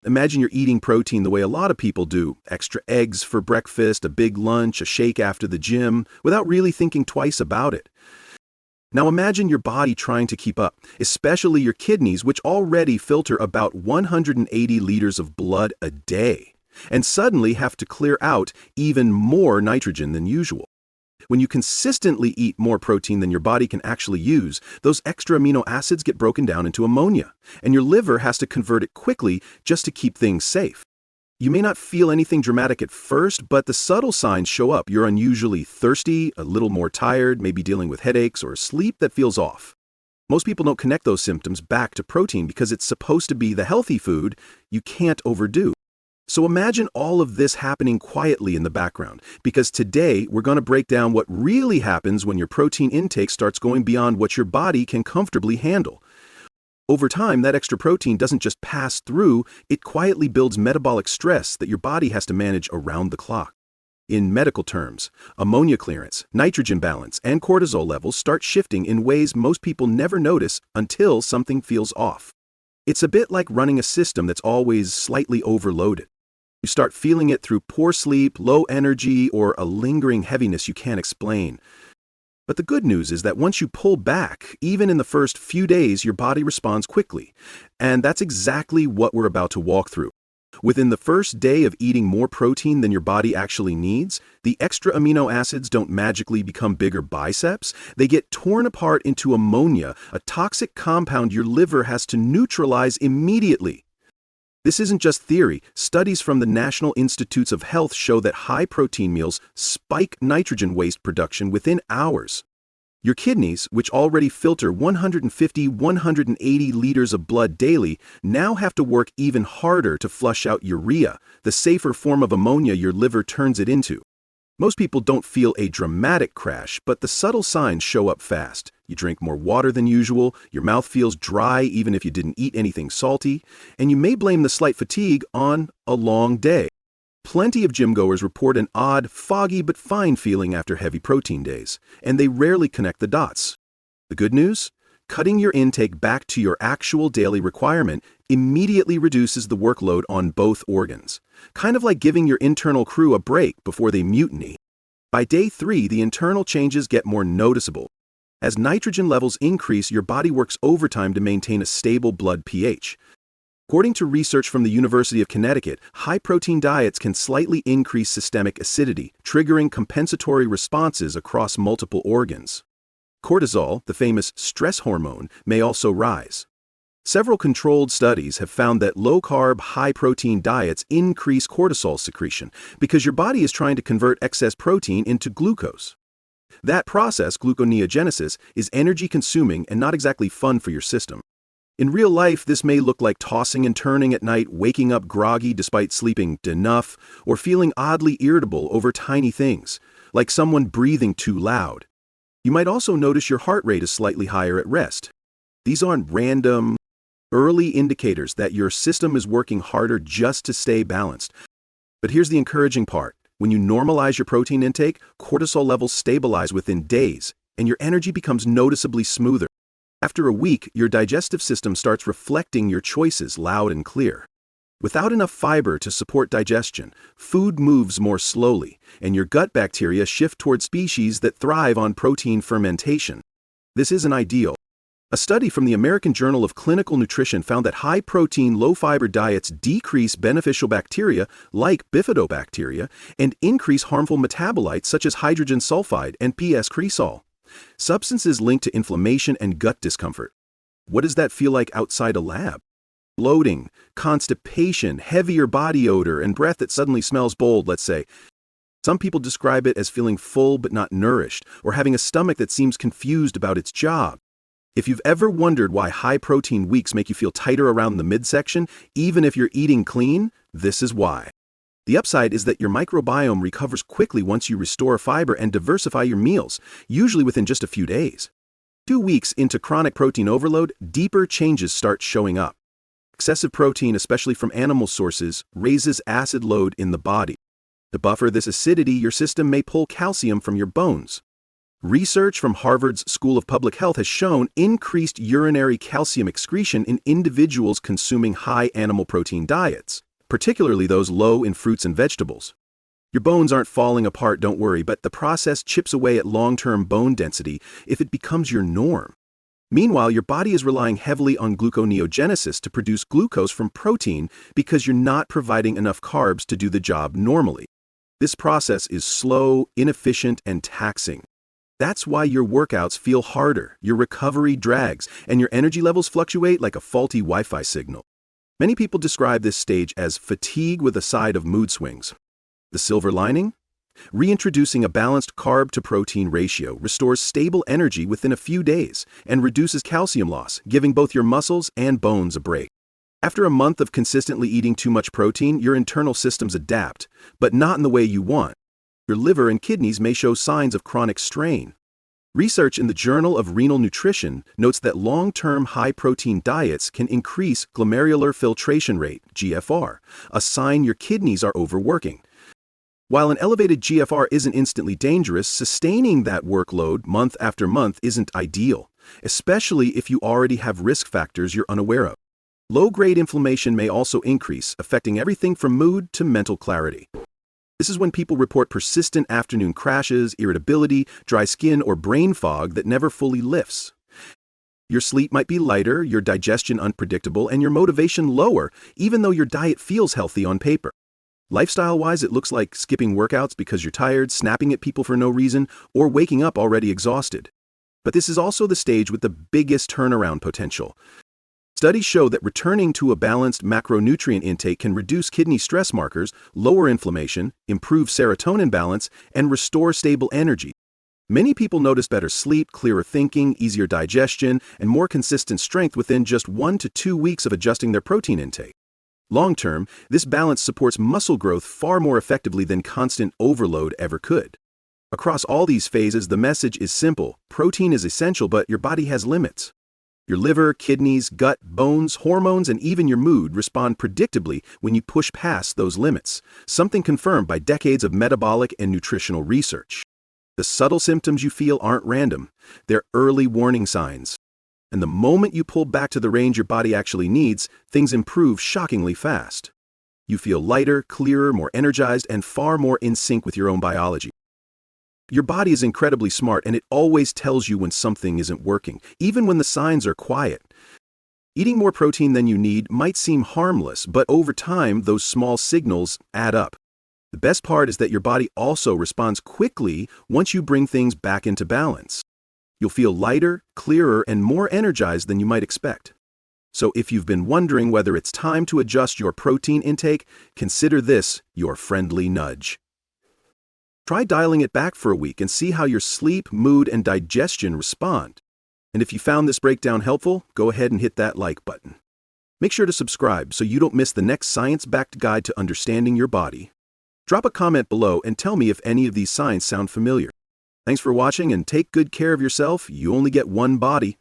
Imagine you're eating protein the way a lot of people do: extra eggs for breakfast, a big lunch, a shake after the gym, without really thinking twice about it. Now imagine your body trying to keep up, especially your kidneys, which already filter about 180 liters of blood a day, and suddenly have to clear out even more nitrogen than usual. When you consistently eat more protein than your body can actually use, those extra amino acids get broken down into ammonia, and your liver has to convert it quickly just to keep things safe. You may not feel anything dramatic at first, but the subtle signs show up. You're unusually thirsty, a little more tired, maybe dealing with headaches or sleep that feels off. Most people don't connect those symptoms back to protein because it's supposed to be the healthy food you can't overdo. So imagine all of this happening quietly in the background, because today we're going to break down what really happens when your protein intake starts going beyond what your body can comfortably handle. Over time, that extra protein doesn't just pass through, it quietly builds metabolic stress that your body has to manage around the clock. In medical terms, ammonia clearance, nitrogen balance, and cortisol levels start shifting in ways most people never notice until something feels off. It's a bit like running a system that's always slightly overloaded. You start feeling it through poor sleep, low energy, or a lingering heaviness you can't explain. But the good news is that once you pull back, even in the first few days, your body responds quickly. And that's exactly what we're about to walk through. Within the first day of eating more protein than your body actually needs, the extra amino acids don't magically become bigger biceps. They get torn apart into ammonia, a toxic compound your liver has to neutralize immediately. This isn't just theory. Studies from the National Institutes of Health show that high-protein meals spike nitrogen waste production within hours. Your kidneys, which already filter 150–180 liters of blood daily, now have to work even harder to flush out urea, the safer form of ammonia your liver turns it into. Most people don't feel a dramatic crash, but the subtle signs show up fast. You drink more water than usual, your mouth feels dry even if you didn't eat anything salty, and you may blame the slight fatigue on a long day. Plenty of gym-goers report an odd, foggy but fine feeling after heavy protein days, and they rarely connect the dots. The good news? Cutting your intake back to your actual daily requirement immediately reduces the workload on both organs, kind of like giving your internal crew a break before they mutiny. By day 3, the internal changes get more noticeable. As nitrogen levels increase, your body works overtime to maintain a stable blood pH. According to research from the University of Connecticut, high-protein diets can slightly increase systemic acidity, triggering compensatory responses across multiple organs. Cortisol, the famous stress hormone, may also rise. Several controlled studies have found that low-carb, high-protein diets increase cortisol secretion because your body is trying to convert excess protein into glucose. That process, gluconeogenesis, is energy-consuming and not exactly fun for your system. In real life, this may look like tossing and turning at night, waking up groggy despite sleeping enough, or feeling oddly irritable over tiny things, like someone breathing too loud. You might also notice your heart rate is slightly higher at rest. These aren't random, early indicators that your system is working harder just to stay balanced. But here's the encouraging part. When you normalize your protein intake, cortisol levels stabilize within days, and your energy becomes noticeably smoother. After a week, your digestive system starts reflecting your choices loud and clear. Without enough fiber to support digestion, food moves more slowly, and your gut bacteria shift toward species that thrive on protein fermentation. This isn't ideal. A study from the American Journal of Clinical Nutrition found that high-protein, low-fiber diets decrease beneficial bacteria like bifidobacteria and increase harmful metabolites such as hydrogen sulfide and PS-cresol, substances linked to inflammation and gut discomfort. What does that feel like outside a lab? Bloating, constipation, heavier body odor, and breath that suddenly smells bold, let's say. Some people describe it as feeling full but not nourished, or having a stomach that seems confused about its job. If you've ever wondered why high-protein weeks make you feel tighter around the midsection, even if you're eating clean, this is why. The upside is that your microbiome recovers quickly once you restore fiber and diversify your meals, usually within just a few days. 2 weeks into chronic protein overload, deeper changes start showing up. Excessive protein, especially from animal sources, raises acid load in the body. To buffer this acidity, your system may pull calcium from your bones. Research from Harvard's School of Public Health has shown increased urinary calcium excretion in individuals consuming high animal protein diets, particularly those low in fruits and vegetables. Your bones aren't falling apart, don't worry, but the process chips away at long-term bone density if it becomes your norm. Meanwhile, your body is relying heavily on gluconeogenesis to produce glucose from protein because you're not providing enough carbs to do the job normally. This process is slow, inefficient, and taxing. That's why your workouts feel harder, your recovery drags, and your energy levels fluctuate like a faulty Wi-Fi signal. Many people describe this stage as fatigue with a side of mood swings. The silver lining? Reintroducing a balanced carb-to-protein ratio restores stable energy within a few days and reduces calcium loss, giving both your muscles and bones a break. After a month of consistently eating too much protein, your internal systems adapt, but not in the way you want. Your liver and kidneys may show signs of chronic strain. Research in the Journal of Renal Nutrition notes that long-term high-protein diets can increase glomerular filtration rate, GFR, a sign your kidneys are overworking. While an elevated GFR isn't instantly dangerous, sustaining that workload month after month isn't ideal, especially if you already have risk factors you're unaware of. Low-grade inflammation may also increase, affecting everything from mood to mental clarity. This is when people report persistent afternoon crashes, irritability, dry skin, or brain fog that never fully lifts. Your sleep might be lighter, your digestion unpredictable, and your motivation lower, even though your diet feels healthy on paper. Lifestyle-wise, it looks like skipping workouts because you're tired, snapping at people for no reason, or waking up already exhausted. But this is also the stage with the biggest turnaround potential. Studies show that returning to a balanced macronutrient intake can reduce kidney stress markers, lower inflammation, improve serotonin balance, and restore stable energy. Many people notice better sleep, clearer thinking, easier digestion, and more consistent strength within just 1 to 2 weeks of adjusting their protein intake. Long-term, this balance supports muscle growth far more effectively than constant overload ever could. Across all these phases, the message is simple. Protein is essential, but your body has limits. Your liver, kidneys, gut, bones, hormones, and even your mood respond predictably when you push past those limits, something confirmed by decades of metabolic and nutritional research. The subtle symptoms you feel aren't random. They're early warning signs. And the moment you pull back to the range your body actually needs, things improve shockingly fast. You feel lighter, clearer, more energized, and far more in sync with your own biology. Your body is incredibly smart, and it always tells you when something isn't working, even when the signs are quiet. Eating more protein than you need might seem harmless, but over time, those small signals add up. The best part is that your body also responds quickly once you bring things back into balance. You'll feel lighter, clearer, and more energized than you might expect. So if you've been wondering whether it's time to adjust your protein intake, consider this your friendly nudge. Try dialing it back for a week and see how your sleep, mood, and digestion respond. And if you found this breakdown helpful, go ahead and hit that like button. Make sure to subscribe so you don't miss the next science-backed guide to understanding your body. Drop a comment below and tell me if any of these signs sound familiar. Thanks for watching, and take good care of yourself. You only get one body.